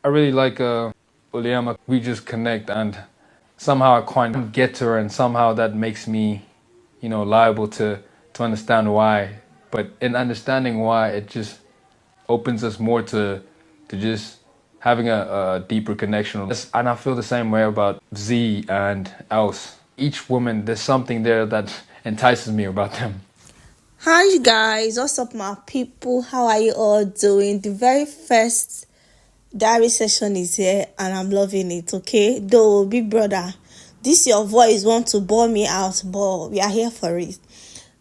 I really like Liema. We just connect, and somehow I quite get to her, and somehow that makes me, liable to understand why. But in understanding why, it just opens us more to just having a deeper connection. And I feel the same way about Z and Else. Each woman, there's something there that entices me about them. Hi you guys, what's up my people? How are you all doing? The very first diary session is here and I'm loving it, okay? Though big brother, this your voice want to bore me out, but we are here for it.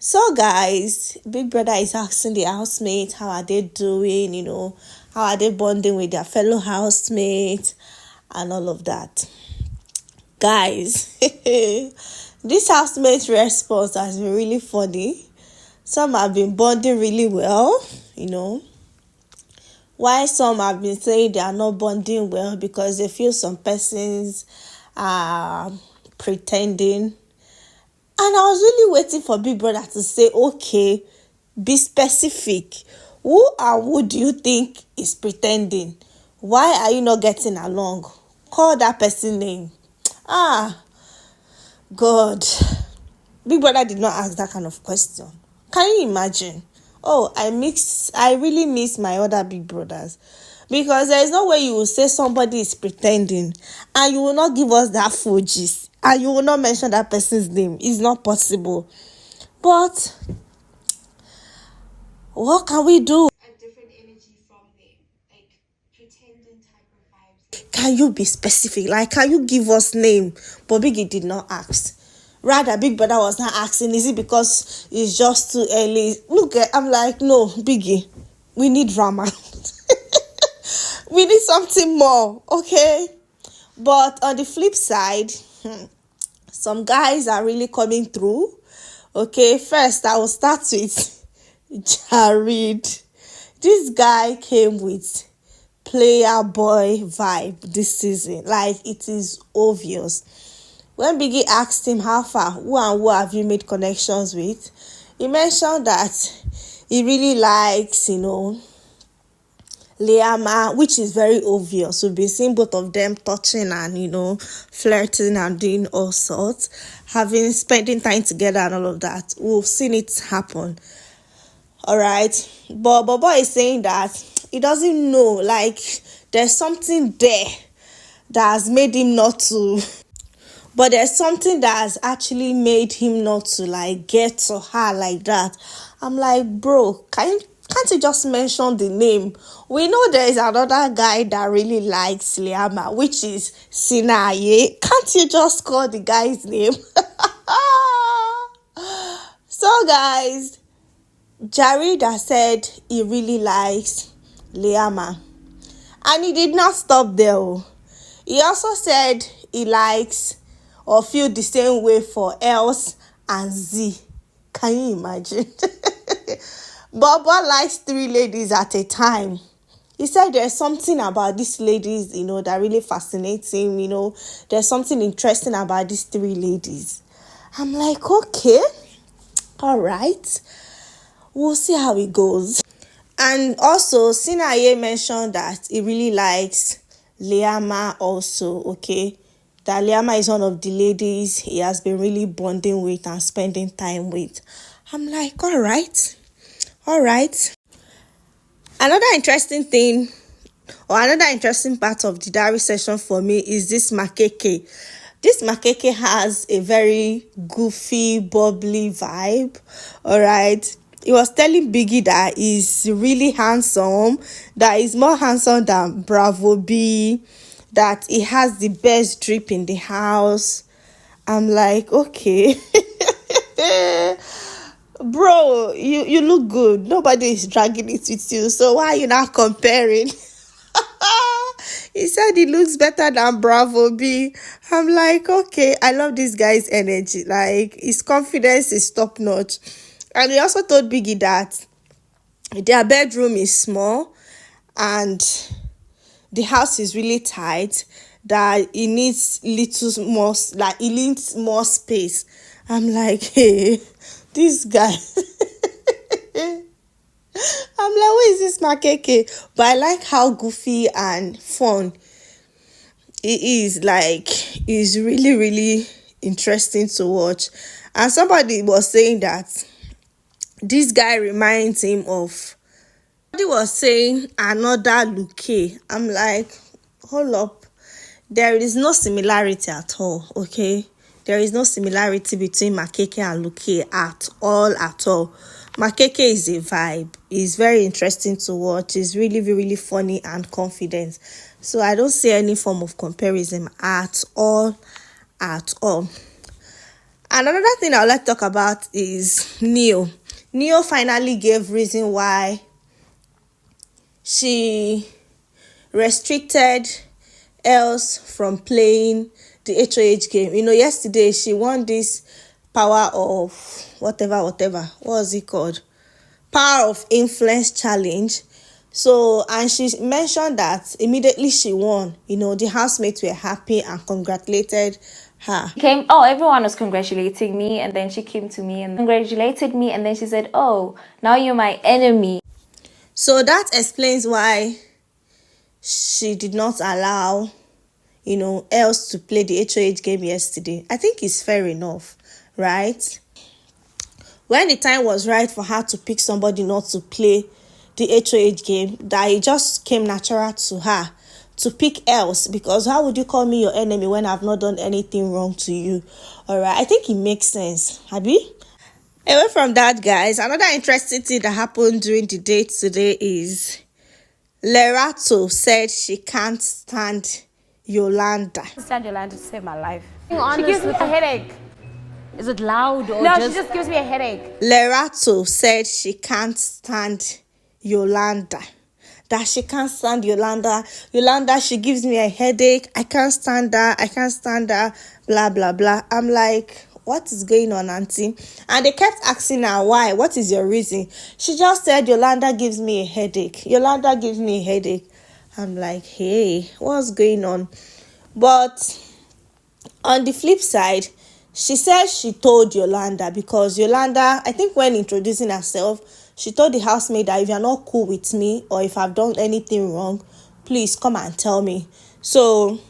So guys, big brother is asking the housemates how are they doing, how are they bonding with their fellow housemates and all of that. Guys, this housemate's response has been really funny. Some have been bonding really well, while some have been saying they are not bonding well because they feel some persons are pretending. And I was really waiting for Big Brother to say, okay, be specific. Who and who do you think is pretending? Why are you not getting along? Call that person name. God. Big Brother did not ask that kind of question. Can you imagine? Oh, I really miss my other big brothers. Because there is no way you will say somebody is pretending and you will not give us that full gist and you will not mention that person's name. It's not possible. But what can we do? A different energy from them, like pretending type of vibes. Can you be specific? Like, can you give us name? But Biggie did not ask. Rather, Big Brother was not asking, is it because it's just too early? Look, I'm like, no, Biggie, we need drama. We need something more, okay? But on the flip side, some guys are really coming through. Okay, first, I will start with Jaheed. This guy came with player boy vibe this season. Like, it is obvious. When Biggie asked him how far, who and who have you made connections with, he mentioned that he really likes, Liema, which is very obvious. We've been seeing both of them touching and, flirting and doing all sorts, spending time together and all of that. We've seen it happen. All right. But Bobo is saying that he doesn't know, like, there's something there that has made him not to... But there's something that has actually made him not to, like, get to her like that. I'm like, bro, can't you just mention the name? We know there is another guy that really likes Liema, which is Sinaye. Can't you just call the guy's name? So, guys, Jaheed has said he really likes Liema. And he did not stop there. He also said he likes or feel the same way for Els and Z. Can you imagine? Baba likes 3 ladies at a time. He said there's something about these ladies, that really fascinates him, There's something interesting about these 3 ladies. I'm like, okay, all right. We'll see how it goes. And also, Sinaye mentioned that he really likes Liema also, okay? That Liema is one of the ladies he has been really bonding with and spending time with. I'm like, all right. Another interesting thing, or another interesting part of the diary session for me is this Makeke. This Makeke has a very goofy, bubbly vibe, all right? He was telling Biggie that he's really handsome, that he's more handsome than Bravo B, that he has the best drip in the house. I'm like, okay. Bro, you look good. Nobody is dragging it with you. So why are you not comparing? He said he looks better than Bravo B. I'm like, okay, I love this guy's energy. Like, his confidence is top notch. And he also told Biggie that their bedroom is small and the house is really tight, that he needs he needs more space. I'm like, hey, this guy. I'm like, who is this Makeke, but I like how goofy and fun it is. Like, it's really, really interesting to watch. And somebody was saying that this guy reminds him of, somebody was saying another Luke. I'm like, hold up, there is no similarity at all, okay? There is no similarity between Makeke and Luke at all. Makeke is a vibe. It's very interesting to watch. It's really, really funny and confident. So I don't see any form of comparison at all. And another thing I would like to talk about is Neo. Neo finally gave reason why she restricted Els from playing the HOH game. You know, yesterday she won this power of whatever. What was it called? Power of influence challenge. So, and she mentioned that immediately she won, you know, the housemates were happy and congratulated her. Everyone was congratulating me, and then she came to me and congratulated me, and then she said, oh, now you're my enemy. So that explains why she did not allow, you know, Els to play the HOH game yesterday. I think it's fair enough, right? When the time was right for her to pick somebody not to play the HOH game, that it just came natural to her to pick Els, because how would you call me your enemy when I've not done anything wrong to you? All right, I think it makes sense, Abi. Away from that, guys, another interesting thing that happened during the date today is Lerato said she can't stand Yolanda. Stand Yolanda to save my life. She gives me a headache. Is it loud or No, she just gives me a headache. Lerato said she can't stand Yolanda. That she can't stand Yolanda. Yolanda, she gives me a headache. I can't stand her. Blah, blah, blah. I'm like, what is going on, auntie? And they kept asking her why. What is your reason? She just said, Yolanda gives me a headache. Yolanda gives me a headache. I'm like, hey, what's going on? But on the flip side, she said she told Yolanda, because Yolanda, I think when introducing herself, she told the housemaid that if you're not cool with me or if I've done anything wrong, please come and tell me. So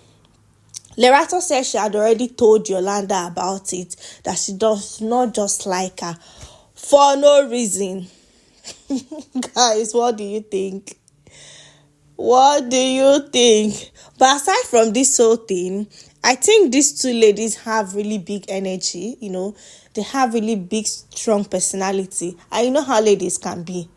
Lerato said she had already told Yolanda about it, that she does not just like her for no reason. Guys, what do you think? What do you think? But aside from this whole thing, I think these two ladies have really big energy, you know. They have really big, strong personality. And you know how ladies can be.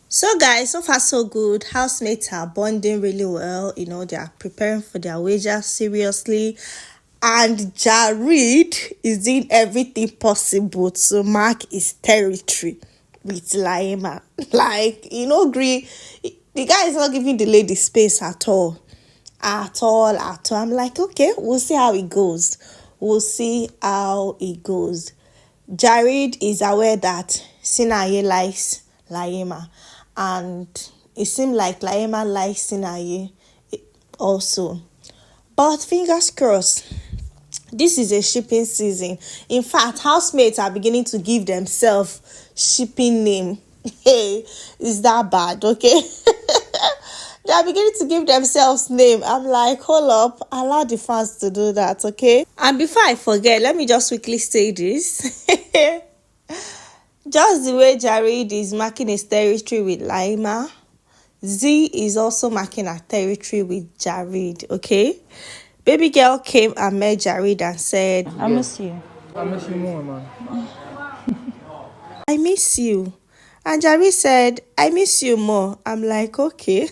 So guys, so far so good. Housemates are bonding really well. You know, they are preparing for their wager seriously. And Jaheed is doing everything possible to mark his territory with Liema. Like, you know, the guy is not giving the lady space at all. I'm like, okay, we'll see how it goes. Jaheed is aware that Sinaye likes Liema, and it seems like Liema likes Sinaye also. But fingers crossed, this is a shipping season. In fact, housemates are beginning to give themselves shipping name. Hey, is that bad? Okay. They are beginning to give themselves name. I'm like, hold up, allow the fans to do that, okay? And before I forget, let me just quickly say this. Just the way Jaheed is marking his territory with Liema, Z is also marking her territory with Jaheed, okay? Baby girl came and met Jaheed and said, I miss you. I miss you more, man. I miss you. And Jaheed said, I miss you more. I'm like, okay.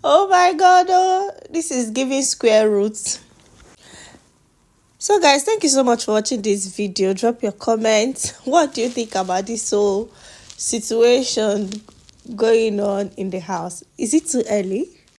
Oh my god, this is giving square roots. So guys, thank you so much for watching this video. Drop your comments. What do you think about this whole situation going on in the house? Is it too early?